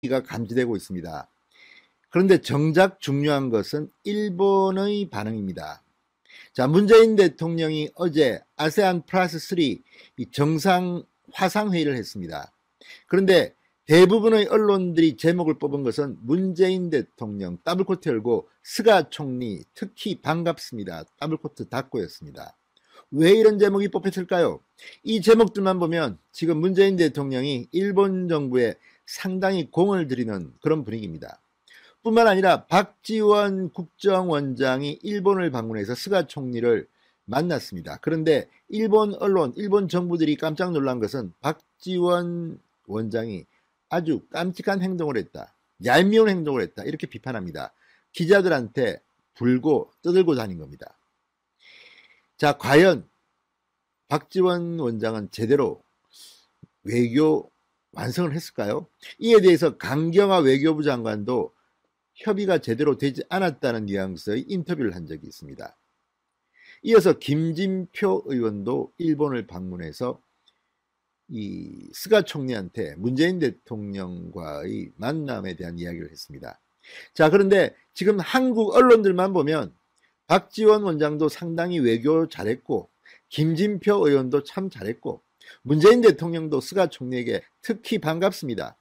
가 감지되고 있습니다. 그런데 정작 중요한 것은 일본의 반응입니다. 자, 문재인 대통령이 어제 아세안 플러스 3 정상 화상회의를 했습니다. 그런데 대부분의 언론들이 제목을 뽑은 것은 문재인 대통령 더블코트 열고 스가 총리 특히 반갑습니다. 더블코트 닫고였습니다. 왜 이런 제목이 뽑혔을까요? 이 제목들만 보면 지금 문재인 대통령이 일본 정부에 상당히 공을 들이는 그런 분위기입니다. 뿐만 아니라 박지원 국정원장이 일본을 방문해서 스가 총리를 만났습니다. 그런데 일본 언론, 일본 정부들이 깜짝 놀란 것은 박지원 원장이 아주 깜찍한 행동을 했다. 얄미운 행동을 했다. 이렇게 비판합니다. 기자들한테 불고 떠들고 다닌 겁니다. 자, 과연 박지원 원장은 제대로 외교 완성을 했을까요? 이에 대해서 강경화 외교부 장관도 협의가 제대로 되지 않았다는 뉘앙스의 인터뷰를 한 적이 있습니다. 이어서 김진표 의원도 일본을 방문해서 이 스가 총리한테 문재인 대통령과의 만남에 대한 이야기를 했습니다. 자, 그런데 지금 한국 언론들만 보면 박지원 원장도 상당히 외교 잘했고 김진표 의원도 참 잘했고 문재인 대통령도 스가 총리에게 특히 반갑습니다.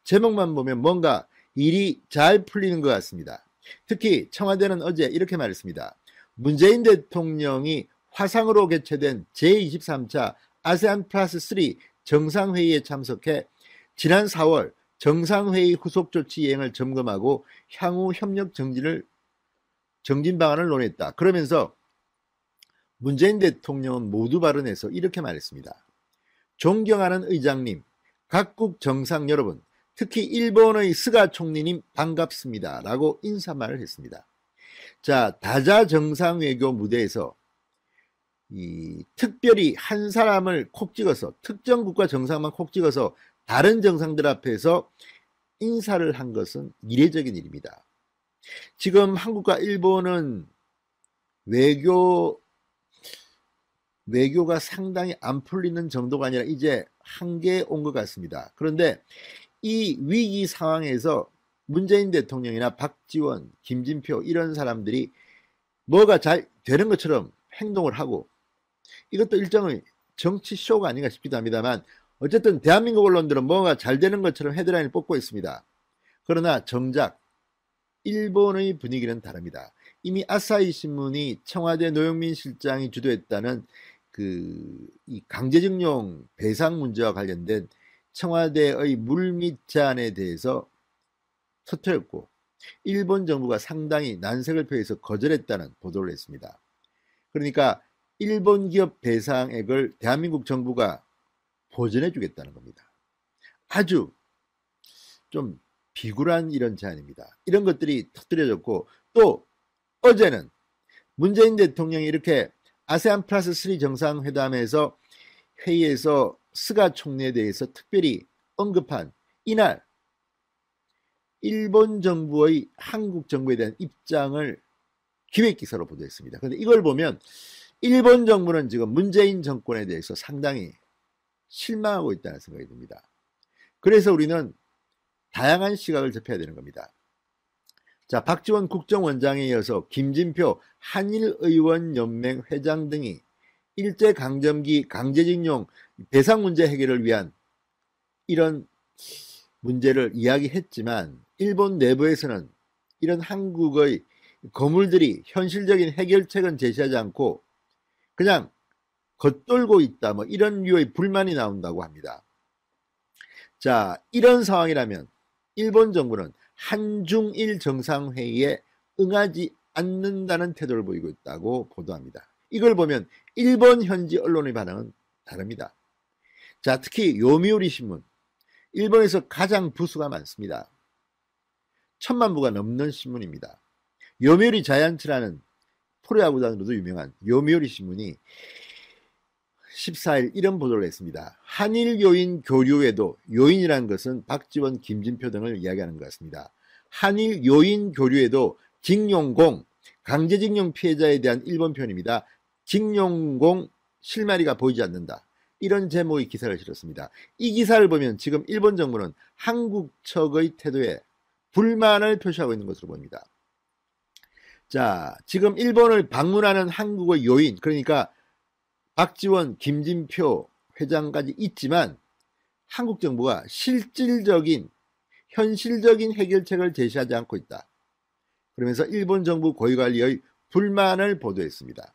제목만 보면 뭔가 일이 잘 풀리는 것 같습니다. 특히 청와대는 어제 이렇게 말했습니다. 문재인 대통령이 화상으로 개최된 제23차 아세안 플러스 3 정상회의에 참석해 지난 4월 정상회의 후속 조치 이행을 점검하고 향후 협력 정진 방안을 논했다. 그러면서 문재인 대통령은 모두 발언해서 이렇게 말했습니다. 존경하는 의장님, 각국 정상 여러분, 특히 일본의 스가 총리님 반갑습니다. 라고 인사말을 했습니다. 자, 다자 정상외교 무대에서 특별히 한 사람을 콕 찍어서 특정 국가 정상만 콕 찍어서 다른 정상들 앞에서 인사를 한 것은 이례적인 일입니다. 지금 한국과 일본은 외교가 상당히 안 풀리는 정도가 아니라 이제 한계에 온 것 같습니다. 그런데 이 위기 상황에서 문재인 대통령이나 박지원, 김진표 이런 사람들이 뭐가 잘 되는 것처럼 행동을 하고 이것도 일종의 정치 쇼가 아닌가 싶기도 합니다만 어쨌든 대한민국 언론들은 뭐가 잘 되는 것처럼 헤드라인을 뽑고 있습니다. 그러나 정작 일본의 분위기는 다릅니다. 이미 아사히 신문이 청와대 노영민 실장이 주도했다는 이 강제징용 배상 문제와 관련된 청와대의 물밑 제안에 대해서 터뜨렸고 일본 정부가 상당히 난색을 표해서 거절했다는 보도를 했습니다. 그러니까 일본 기업 배상액을 대한민국 정부가 보전해 주겠다는 겁니다. 아주 좀 비굴한 이런 제안입니다. 이런 것들이 터뜨려졌고 또 어제는 문재인 대통령이 이렇게 아세안 플러스 3 정상회담에서 회의에서 스가 총리에 대해서 특별히 언급한 이날 일본 정부의 한국 정부에 대한 입장을 기획기사로 보도했습니다. 그런데 이걸 보면 일본 정부는 지금 문재인 정권에 대해서 상당히 실망하고 있다는 생각이 듭니다. 그래서 우리는 다양한 시각을 접해야 되는 겁니다. 자, 박지원 국정원장에 이어서 김진표 한일의원연맹 회장 등이 일제강점기 강제징용 배상 문제 해결을 위한 이런 문제를 이야기했지만 일본 내부에서는 이런 한국의 거물들이 현실적인 해결책은 제시하지 않고 그냥 겉돌고 있다 뭐 이런 류의 불만이 나온다고 합니다. 자, 이런 상황이라면 일본 정부는 한중일 정상회의에 응하지 않는다는 태도를 보이고 있다고 보도합니다. 이걸 보면 일본 현지 언론의 반응은 다릅니다. 자, 특히 요미우리 신문, 일본에서 가장 부수가 많습니다. 1000만 부가 넘는 신문입니다. 요미우리 자이언츠라는 프로야구단으로도 유명한 요미우리 신문이 14일 이런 보도를 했습니다. 한일 요인 교류에도 요인이라는 것은 박지원, 김진표 등을 이야기하는 것 같습니다. 한일 요인 교류에도 징용공, 강제징용 피해자에 대한 일본 표현입니다. 징용공 실마리가 보이지 않는다. 이런 제목의 기사를 실었습니다. 이 기사를 보면 지금 일본 정부는 한국 측의 태도에 불만을 표시하고 있는 것으로 보입니다. 자, 지금 일본을 방문하는 한국의 요인, 그러니까 박지원, 김진표 회장까지 있지만 한국 정부가 실질적인 현실적인 해결책을 제시하지 않고 있다. 그러면서 일본 정부 고위관리의 불만을 보도했습니다.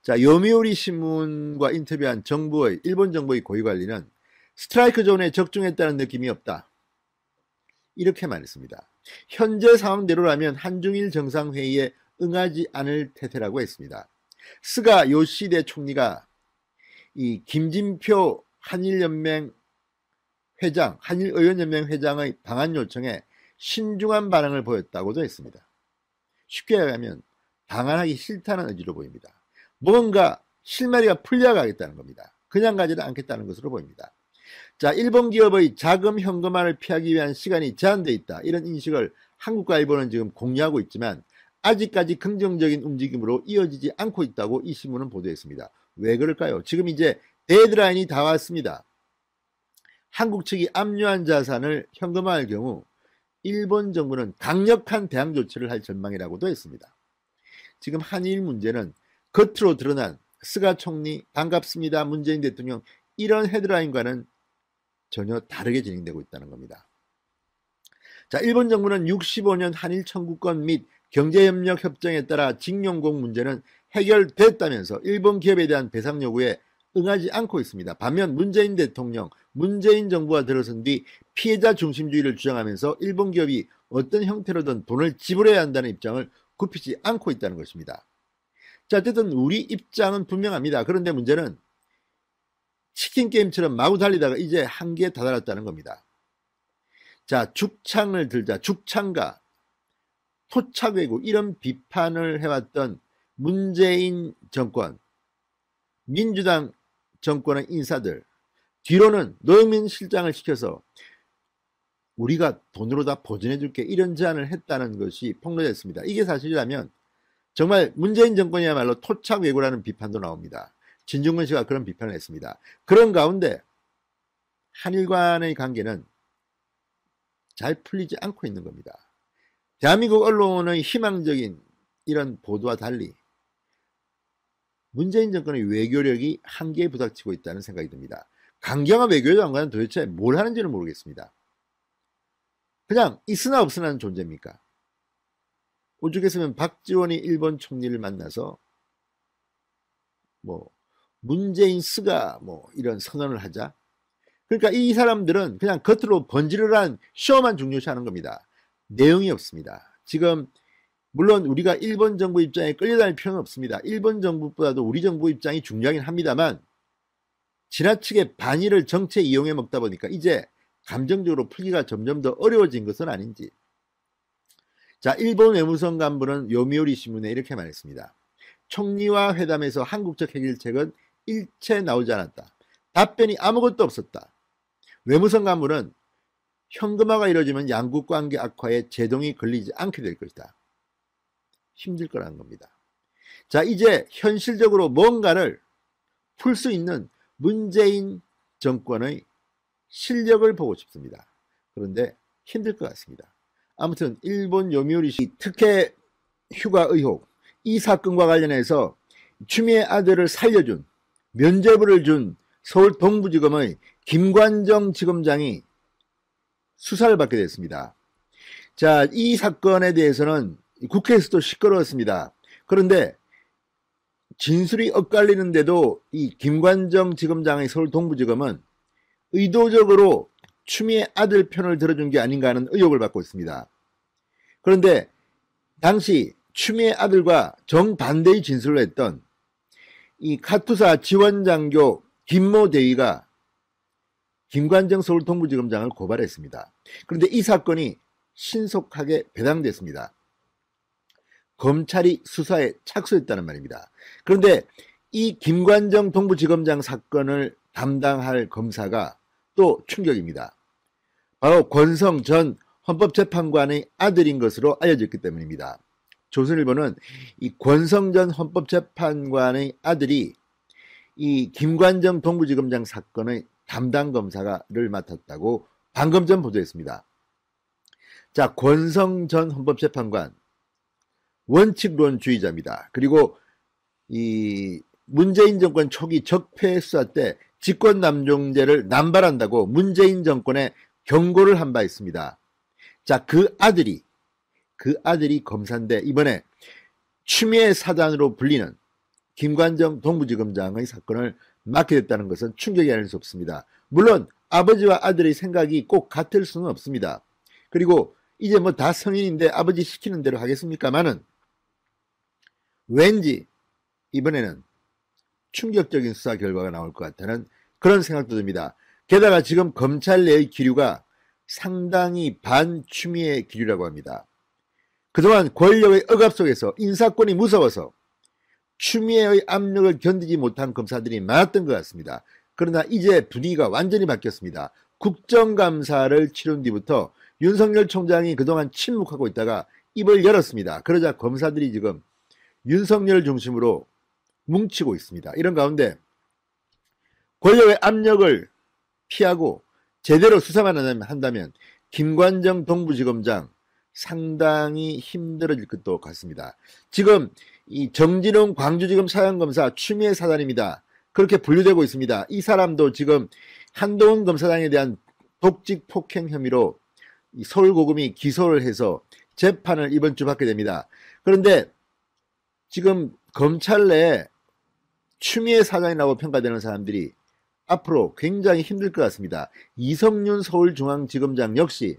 자, 요미우리 신문과 인터뷰한 일본 정부의 고위관리는 스트라이크 존에 적중했다는 느낌이 없다. 이렇게 말했습니다. 현재 상황대로라면 한중일 정상회의에 응하지 않을 태세라고 했습니다. 스가 요시대 총리가 이 김진표 한일의원연맹 회장의 방한 요청에 신중한 반응을 보였다고도 했습니다. 쉽게 얘기하면 방한하기 싫다는 의지로 보입니다. 뭔가 실마리가 풀려가겠다는 겁니다. 그냥 가지는 않겠다는 것으로 보입니다. 자, 일본 기업의 자금 현금화를 피하기 위한 시간이 제한되어 있다. 이런 인식을 한국과 일본은 지금 공유하고 있지만 아직까지 긍정적인 움직임으로 이어지지 않고 있다고 이 신문은 보도했습니다. 왜 그럴까요? 지금 이제 데드라인이 다 왔습니다. 한국 측이 압류한 자산을 현금화할 경우 일본 정부는 강력한 대항 조치를 할 전망이라고도 했습니다. 지금 한일 문제는 겉으로 드러난 스가 총리 반갑습니다 문재인 대통령 이런 헤드라인과는 전혀 다르게 진행되고 있다는 겁니다. 자, 일본 정부는 65년 한일 청구권 및 경제협력 협정에 따라 징용공 문제는 해결됐다면서 일본 기업에 대한 배상 요구에 응하지 않고 있습니다. 반면 문재인 대통령, 문재인 정부가 들어선 뒤 피해자 중심주의를 주장하면서 일본 기업이 어떤 형태로든 돈을 지불해야 한다는 입장을 굽히지 않고 있다는 것입니다. 자, 어쨌든 우리 입장은 분명합니다. 그런데 문제는 치킨 게임처럼 마구 달리다가 이제 한계에 다다랐다는 겁니다. 자, 죽창을 들자, 죽창가, 토착외국 이런 비판을 해왔던 문재인 정권, 민주당 정권의 인사들, 뒤로는 노영민 실장을 시켜서 우리가 돈으로 다 보전해줄게 이런 제안을 했다는 것이 폭로됐습니다. 이게 사실이라면 정말 문재인 정권이야말로 토착외구라는 비판도 나옵니다. 진중권 씨가 그런 비판을 했습니다. 그런 가운데 한일 간의 관계는 잘 풀리지 않고 있는 겁니다. 대한민국 언론의 희망적인 이런 보도와 달리 문재인 정권의 외교력이 한계에 부닥치고 있다는 생각이 듭니다. 강경한 외교장관은 도대체 뭘 하는지를 모르겠습니다. 그냥 있으나 없으나는 존재입니까? 오죽했으면 박지원이 일본 총리를 만나서 문재인 스가 이런 선언을 하자. 그러니까 이 사람들은 그냥 겉으로 번지르르한 쇼만 중요시하는 겁니다. 내용이 없습니다. 지금 물론 우리가 일본 정부 입장에 끌려다닐 필요는 없습니다. 일본 정부보다도 우리 정부 입장이 중요하긴 합니다만 지나치게 반일을 정치에 이용해 먹다 보니까 이제 감정적으로 풀기가 점점 더 어려워진 것은 아닌지. 자, 일본 외무성 간부는 요미우리 신문에 이렇게 말했습니다. 총리와 회담에서 한국 측 해결책은 일체 나오지 않았다. 답변이 아무것도 없었다. 외무성 간부는 현금화가 이루어지면 양국 관계 악화에 제동이 걸리지 않게 될 것이다. 힘들 거라는 겁니다. 자, 이제 현실적으로 뭔가를 풀 수 있는 문재인 정권의 실력을 보고 싶습니다. 그런데 힘들 것 같습니다. 아무튼 일본 요미우리시 특혜 휴가 의혹 이 사건과 관련해서 추미애 아들을 살려준 면죄부를 준 서울 동부지검의 김관정 지검장이 수사를 받게 됐습니다. 자, 이 사건에 대해서는 국회에서도 시끄러웠습니다. 그런데 진술이 엇갈리는데도 이 김관정 지검장의 서울 동부지검은 의도적으로 추미애 아들 편을 들어준 게 아닌가 하는 의혹을 받고 있습니다. 그런데 당시 추미애 아들과 정반대의 진술을 했던 이 카투사 지원장교 김모 대위가 김관정 서울 동부지검장을 고발했습니다. 그런데 이 사건이 신속하게 배당됐습니다. 검찰이 수사에 착수했다는 말입니다. 그런데 이 김관정 동부지검장 사건을 담당할 검사가 또 충격입니다. 바로 권성 전 헌법재판관의 아들인 것으로 알려졌기 때문입니다. 조선일보는 이 권성 전 헌법재판관의 아들이 이 김관정 동부지검장 사건의 담당 검사를 맡았다고 방금 전 보도했습니다. 자, 권성 전 헌법재판관 원칙론주의자입니다. 그리고 이 문재인 정권 초기 적폐 수사 때 직권남용죄를 남발한다고 문재인 정권에 경고를 한 바 있습니다. 자, 그 아들이 검사인데 이번에 추미애 사단으로 불리는 김관정 동부지검장의 사건을 맡게 됐다는 것은 충격이 아닐 수 없습니다. 물론 아버지와 아들의 생각이 꼭 같을 수는 없습니다. 그리고 이제 뭐 다 성인인데 아버지 시키는 대로 하겠습니까마는 왠지 이번에는 충격적인 수사 결과가 나올 것 같다는 그런 생각도 듭니다. 게다가 지금 검찰 내의 기류가 상당히 반추미애 기류라고 합니다. 그동안 권력의 억압 속에서 인사권이 무서워서 추미애의 압력을 견디지 못한 검사들이 많았던 것 같습니다. 그러나 이제 분위기가 완전히 바뀌었습니다. 국정감사를 치른 뒤부터 윤석열 총장이 그동안 침묵하고 있다가 입을 열었습니다. 그러자 검사들이 지금 윤석열 중심으로 뭉치고 있습니다. 이런 가운데 권력의 압력을 피하고 제대로 수사만 한다면 김관정 동부지검장 상당히 힘들어질 것도 같습니다. 지금 이 정진웅 광주지검 사장검사 추미애 사단입니다. 그렇게 분류되고 있습니다. 이 사람도 지금 한동훈 검사장에 대한 독직 폭행 혐의로 서울고검이 기소를 해서 재판을 이번 주 받게 됩니다. 그런데 지금 검찰 내에 추미애 사단이라고 평가되는 사람들이 앞으로 굉장히 힘들 것 같습니다. 이성윤 서울중앙지검장 역시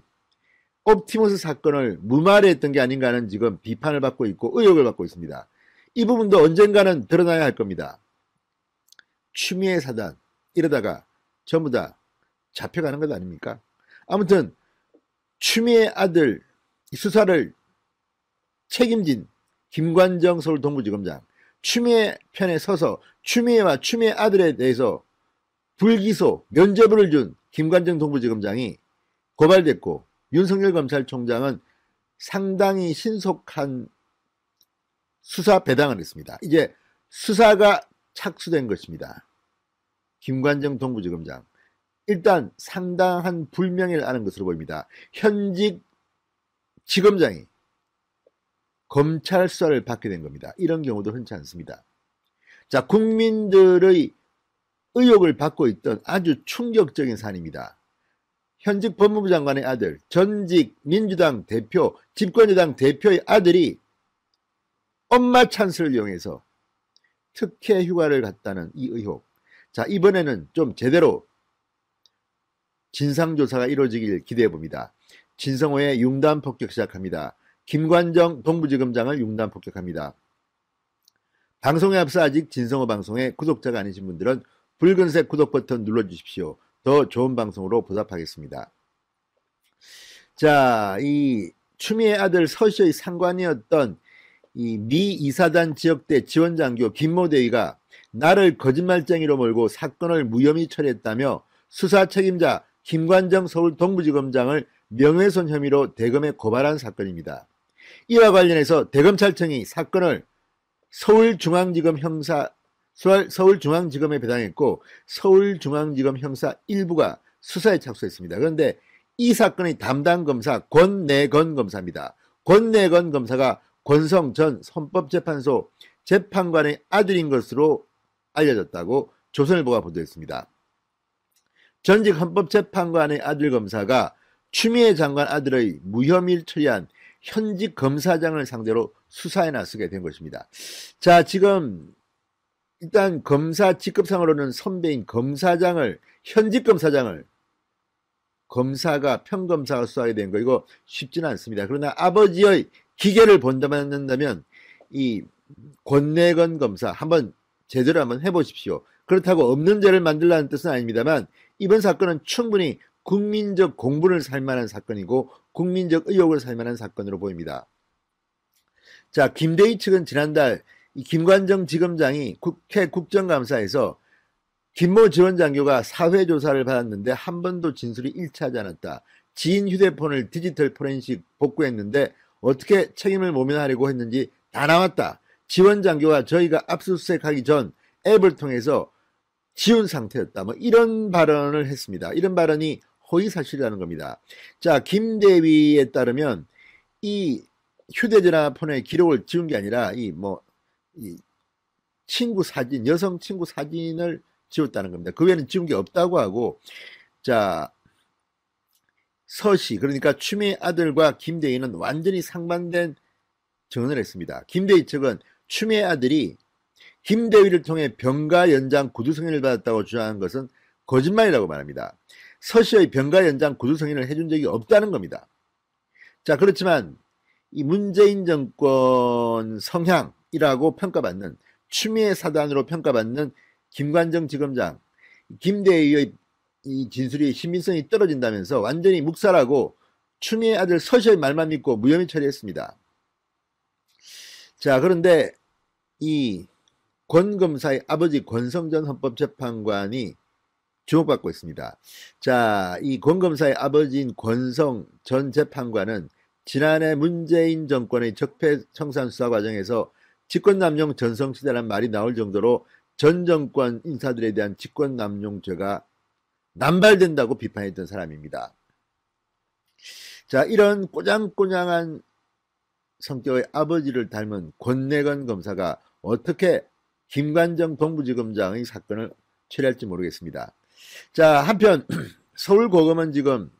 옵티머스 사건을 무마했던 게 아닌가 하는 지금 비판을 받고 있고 의혹을 받고 있습니다. 이 부분도 언젠가는 드러나야 할 겁니다. 추미애 사단 이러다가 전부 다 잡혀가는 것 아닙니까? 아무튼 추미애 아들 수사를 책임진 김관정 서울 동부지검장 추미애 편에 서서 추미애와 추미애 아들에 대해서 불기소 면죄부를 준 김관정 동부지검장이 고발됐고 윤석열 검찰총장은 상당히 신속한 수사 배당을 했습니다. 이제 수사가 착수된 것입니다. 김관정 동부지검장 일단 상당한 불명예를 앓은 것으로 보입니다. 현직 지검장이 검찰 수사를 받게 된 겁니다. 이런 경우도 흔치 않습니다. 자, 국민들의 의혹을 받고 있던 아주 충격적인 사안입니다. 현직 법무부 장관의 아들, 전직 민주당 대표, 집권여당 대표의 아들이 엄마 찬스를 이용해서 특혜 휴가를 갔다는 이 의혹. 자, 이번에는 좀 제대로 진상조사가 이루어지길 기대해 봅니다. 진성호의 융단 폭격 시작합니다. 김관정 동부지검장을 융단 폭격합니다. 방송에 앞서 아직 진성호 방송의 구독자가 아니신 분들은 붉은색 구독 버튼 눌러주십시오. 더 좋은 방송으로 보답하겠습니다. 자, 이 추미애 아들 서씨의 상관이었던 이 미 이사단 지역대 지원장교 김모대위가 나를 거짓말쟁이로 몰고 사건을 무혐의 처리했다며 수사 책임자 김관정 서울 동부지검장을 명예훼손 혐의로 대검에 고발한 사건입니다. 이와 관련해서 대검찰청이 사건을 서울중앙지검에 배당했고 서울중앙지검 형사 1부가 수사에 착수했습니다. 그런데 이 사건의 담당 검사 권내건 검사입니다. 권내건 검사가 권성 전 헌법재판소 재판관의 아들인 것으로 알려졌다고 조선일보가 보도했습니다. 전직 헌법재판관의 아들 검사가 추미애 장관 아들의 무혐의를 처리한 현직 검사장을 상대로 수사에 나서게 된 것입니다. 자, 지금 일단 검사 직급상으로는 선배인 검사장을, 현직 검사장을 검사가, 평검사가 수사하게 된 거 이거 쉽지는 않습니다. 그러나 아버지의 기계를 본다면 이 권내건 검사 한번 제대로 한번 해보십시오. 그렇다고 없는 죄를 만들라는 뜻은 아닙니다만 이번 사건은 충분히 국민적 공분을 살 만한 사건이고 국민적 의혹을 살 만한 사건으로 보입니다. 자, 김대희 측은 지난달 이 김관정 지검장이 국회 국정감사에서 김모 지원장교가 사회조사를 받았는데 한 번도 진술이 일치하지 않았다. 지인 휴대폰을 디지털 포렌식 복구했는데 어떻게 책임을 모면하려고 했는지 다 나왔다. 지원장교가 저희가 압수수색하기 전 앱을 통해서 지운 상태였다. 뭐 이런 발언을 했습니다. 이런 발언이 허위사실이라는 겁니다. 자, 김대위에 따르면 이 휴대전화 폰의 기록을 지운 게 아니라 이 친구 사진, 여성 친구 사진을 지웠다는 겁니다. 그 외에는 지운 게 없다고 하고, 자, 서씨, 그러니까 추미애 아들과 김대희는 완전히 상반된 증언을 했습니다. 김대희 측은 추미애 아들이 김대휘를 통해 병가 연장 구두 승인을 받았다고 주장한 것은 거짓말이라고 말합니다. 서씨의 병가 연장 구두 승인을 해준 적이 없다는 겁니다. 자, 그렇지만 이 문재인 정권 성향이라고 평가받는 추미애 사단으로 평가받는 김관정 지검장, 김대휘의 이 진술이 신빙성이 떨어진다면서 완전히 묵살하고 추미애 아들 서씨의 말만 믿고 무혐의 처리했습니다. 자, 그런데 이 권 검사의 아버지 권성전 헌법재판관이 주목받고 있습니다. 자, 이 권 검사의 아버지인 권성 전 재판관은 지난해 문재인 정권의 적폐청산 수사 과정에서 직권남용 전성시대라는 말이 나올 정도로 전 정권 인사들에 대한 직권남용죄가 남발된다고 비판했던 사람입니다. 자, 이런 꼬장꼬장한 성격의 아버지를 닮은 권내건 검사가 어떻게 김관정 동부지검장의 사건을 처리할지 모르겠습니다. 자, 한편 서울고검은 지금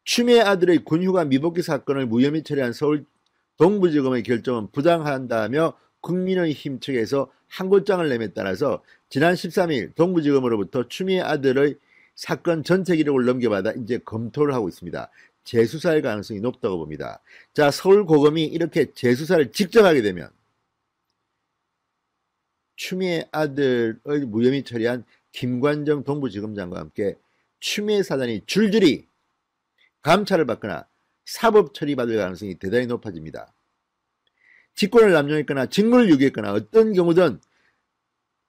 추미애 아들의 군휴가 미복귀 사건을 무혐의 처리한 서울 동부지검의 결정은 부당하다며 국민의힘 측에서 항고장을 내밀에 따라서 지난 13일 동부지검으로부터 추미애 아들의 사건 전체 기록을 넘겨받아 이제 검토를 하고 있습니다. 재수사할 가능성이 높다고 봅니다. 자, 서울고검이 이렇게 재수사를 직접 하게 되면 추미애 아들의 무혐의 처리한 김관정 동부지검장과 함께 추미애 사단이 줄줄이 감찰을 받거나 사법 처리받을 가능성이 대단히 높아집니다. 직권을 남용했거나 직무를 유기했거나 어떤 경우든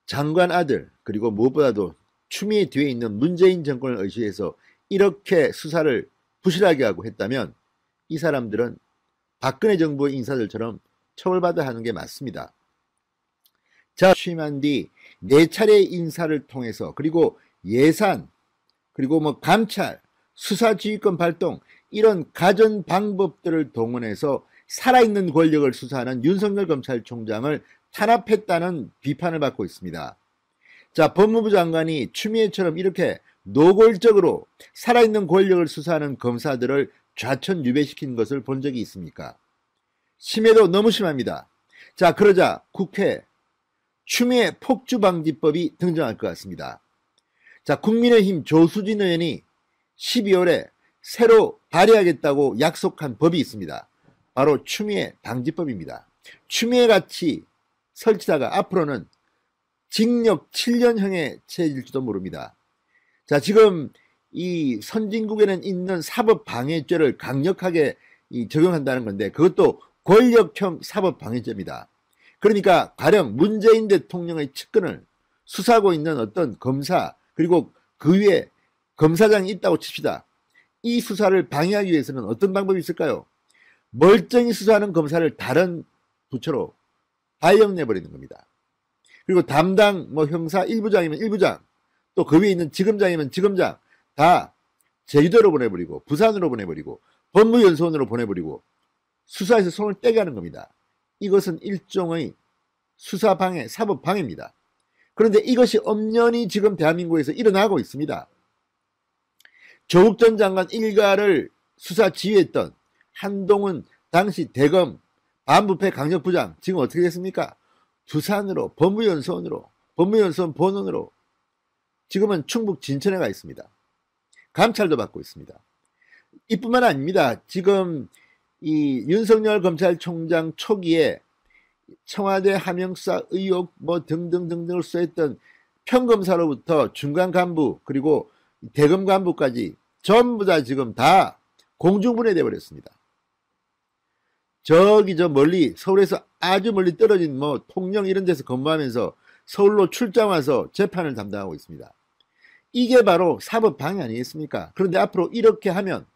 장관 아들, 그리고 무엇보다도 추미애 뒤에 있는 문재인 정권을 의식해서 이렇게 수사를 부실하게 하고 했다면 이 사람들은 박근혜 정부의 인사들처럼 처벌받아야 하는 게 맞습니다. 자, 취임한 뒤 4차례 인사를 통해서 그리고 예산, 그리고 감찰, 수사지휘권 발동, 이런 가전 방법들을 동원해서 살아있는 권력을 수사하는 윤석열 검찰총장을 탄압했다는 비판을 받고 있습니다. 자, 법무부 장관이 추미애처럼 이렇게 노골적으로 살아있는 권력을 수사하는 검사들을 좌천유배시킨 것을 본 적이 있습니까? 심해도 너무 심합니다. 자, 그러자 국회 추미애 폭주방지법이 등장할 것 같습니다. 자, 국민의힘 조수진 의원이 12월에 새로 발의하겠다고 약속한 법이 있습니다. 바로 추미애 방지법입니다. 추미애같이 설치다가 앞으로는 징역 7년형에 처해질지도 모릅니다. 자, 지금 이 선진국에는 있는 사법방해죄를 강력하게 적용한다는 건데 그것도 권력형 사법방해죄입니다. 그러니까 가령 문재인 대통령의 측근을 수사하고 있는 어떤 검사, 그리고 그 위에 검사장이 있다고 칩시다. 이 수사를 방해하기 위해서는 어떤 방법이 있을까요? 멀쩡히 수사하는 검사를 다른 부처로 발령내버리는 겁니다. 그리고 담당 형사 1부장이면 1부장, 또 그 위에 있는 지검장이면 지검장 다 제주도로 보내버리고 부산으로 보내버리고 법무연수원으로 보내버리고 수사에서 손을 떼게 하는 겁니다. 이것은 일종의 수사방해, 사법방해입니다. 그런데 이것이 엄연히 지금 대한민국에서 일어나고 있습니다. 조국 전 장관 일가를 수사 지휘했던 한동훈 당시 대검 반부패 강력부장 지금 어떻게 됐습니까? 부산으로, 법무연수원으로, 법무연수원 본원으로 지금은 충북 진천에 가 있습니다. 감찰도 받고 있습니다. 이뿐만 아닙니다. 지금 이 윤석열 검찰총장 초기에 청와대 하명수사 의혹 등등등등을 수사했던 평검사로부터 중간 간부 그리고 대검 간부까지 전부 다 지금 다 공중분해돼 버렸습니다. 저기 저 멀리 서울에서 아주 멀리 떨어진 통영 이런 데서 근무하면서 서울로 출장 와서 재판을 담당하고 있습니다. 이게 바로 사법방해 아니겠습니까? 그런데 앞으로 이렇게 하면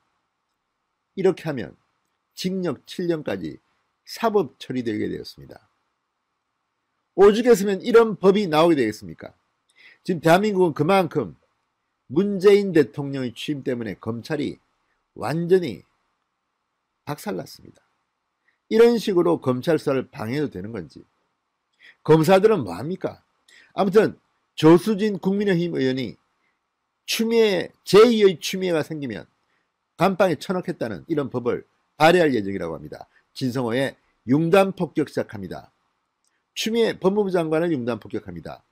징역 7년까지 사법 처리되게 되었습니다. 오죽했으면 이런 법이 나오게 되겠습니까? 지금 대한민국은 그만큼 문재인 대통령의 취임 때문에 검찰이 완전히 박살났습니다. 이런 식으로 검찰 수사를 방해해도 되는 건지. 검사들은 뭐합니까? 아무튼 조수진 국민의힘 의원이 추미애, 제2의 추미애가 생기면 감방에 쳐넣겠다는 이런 법을 발의할 예정이라고 합니다. 진성호의 융단 폭격 시작합니다. 추미애 법무부 장관을 융단 폭격합니다.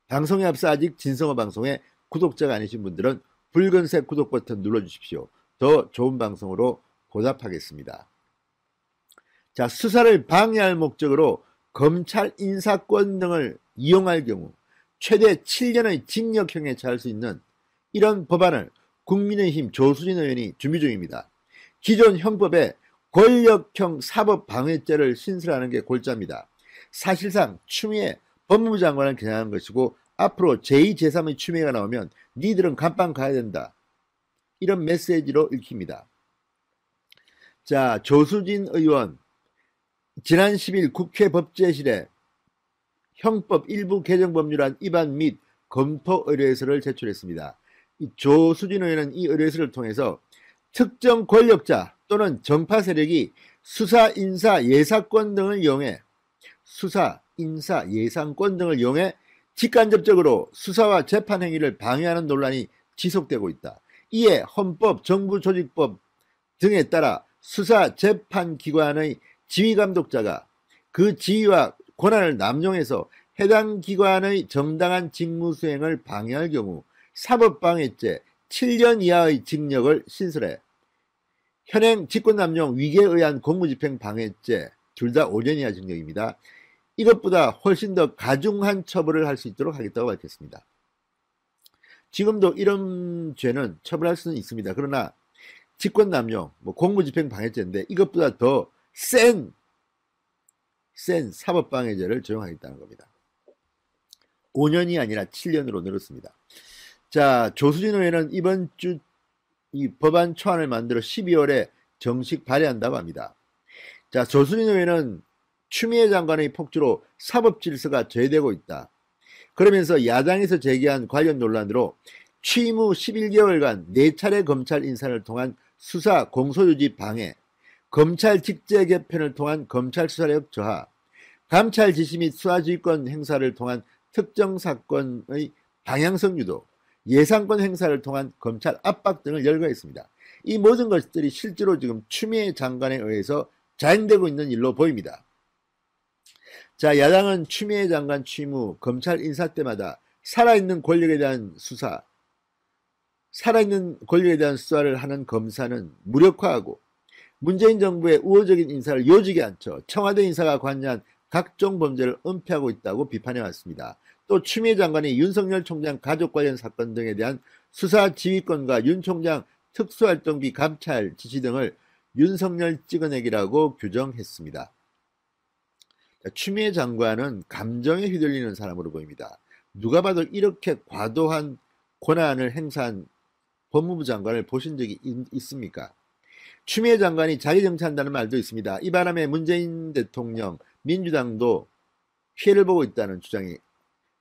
방송에 앞서 아직 진성호 방송에 구독자가 아니신 분들은 붉은색 구독 버튼 눌러주십시오. 더 좋은 방송으로 보답하겠습니다. 자, 수사를 방해할 목적으로 검찰 인사권 등을 이용할 경우 최대 7년의 징역형에 처할 수 있는 이런 법안을 국민의힘 조수진 의원이 준비 중입니다. 기존 형법에 권력형 사법방해죄를 신설하는 게 골자입니다. 사실상 추미애 법무부 장관을 겨냥한 것이고 앞으로 제2, 제3의 추미애가 나오면 니들은 감방 가야 된다. 이런 메시지로 읽힙니다. 자, 조수진 의원 지난 10일 국회 법제실에 형법 일부 개정 법률안 위반 및 검토 의뢰서를 제출했습니다. 이 조수진 의원은 이 의뢰서를 통해서 특정 권력자 또는 정파 세력이 수사, 인사, 예사권 등을 이용해 직간접적으로 수사와 재판 행위를 방해하는 논란이 지속되고 있다. 이에 헌법, 정부조직법 등에 따라 수사 재판기관의 지휘감독자가 그 지위와 권한을 남용해서 해당 기관의 정당한 직무수행을 방해할 경우 사법방해죄 7년 이하의 징역을 신설해 현행 직권남용 위계에 의한 공무집행 방해죄 둘 다 5년 이하 징역입니다. 이것보다 훨씬 더 가중한 처벌을 할 수 있도록 하겠다고 밝혔습니다. 지금도 이런 죄는 처벌할 수는 있습니다. 그러나 직권남용, 공무집행 방해죄인데 이것보다 더 센 사법방해죄를 적용하겠다는 겁니다. 5년이 아니라 7년으로 늘었습니다. 자, 조수진 의원은 이번 주 이 법안 초안을 만들어 12월에 정식 발의한다고 합니다. 자, 조수진 의원은 추미애 장관의 폭주로 사법 질서가 저해되고 있다. 그러면서 야당에서 제기한 관련 논란으로 취임 후 11개월간 4차례 검찰 인사를 통한 수사 공소유지 방해, 검찰 직제 개편을 통한 검찰 수사력 저하, 감찰 지시 및 수사지휘권 행사를 통한 특정 사건의 방향성 유도, 예산권 행사를 통한 검찰 압박 등을 열거했습니다. 이 모든 것들이 실제로 지금 추미애 장관에 의해서 자행되고 있는 일로 보입니다. 자, 야당은 추미애 장관 취임 후 검찰 인사 때마다 살아있는 권력에 대한 수사를 하는 검사는 무력화하고 문재인 정부의 우호적인 인사를 요직에 앉혀 청와대 인사가 관여한 각종 범죄를 은폐하고 있다고 비판해 왔습니다. 또 추미애 장관이 윤석열 총장 가족 관련 사건 등에 대한 수사 지휘권과 윤 총장 특수활동비 감찰 지시 등을 윤석열 찍어내기라고 규정했습니다. 추미애 장관은 감정에 휘둘리는 사람으로 보입니다. 누가 봐도 이렇게 과도한 권한을 행사한 법무부 장관을 보신 적이 있습니까? 추미애 장관이 자기 정치한다는 말도 있습니다. 이 바람에 문재인 대통령, 민주당도 피해를 보고 있다는 주장이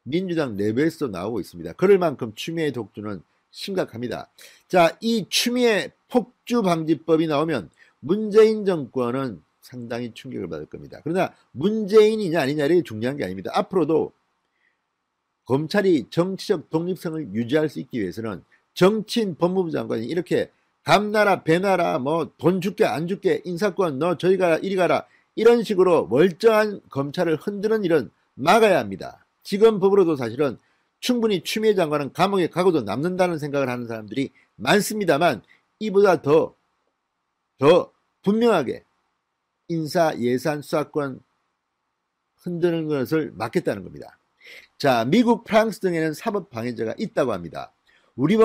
민주당 내부에서도 나오고 있습니다. 그럴 만큼 추미애 독주는 심각합니다. 자, 이 추미애 폭주 방지법이 나오면 문재인 정권은 상당히 충격을 받을 겁니다. 그러나 문재인이냐 아니냐가 중요한 게 아닙니다. 앞으로도 검찰이 정치적 독립성을 유지할 수 있기 위해서는 정치인 법무부 장관이 이렇게 감나라 배나라 돈 줄게 안 줄게 인사권 너 저리 가라 이리 가라 이런 식으로 멀쩡한 검찰을 흔드는 일은 막아야 합니다. 지금 법으로도 사실은 충분히 추미애 장관은 감옥에 가고도 남는다는 생각을 하는 사람들이 많습니다만 이보다 더 분명하게 인사, 예산, 수사권 흔드는 것을 막겠다는 겁니다. 자, 미국, 프랑스 등에는 사법 방해죄가 있다고 합니다. 우리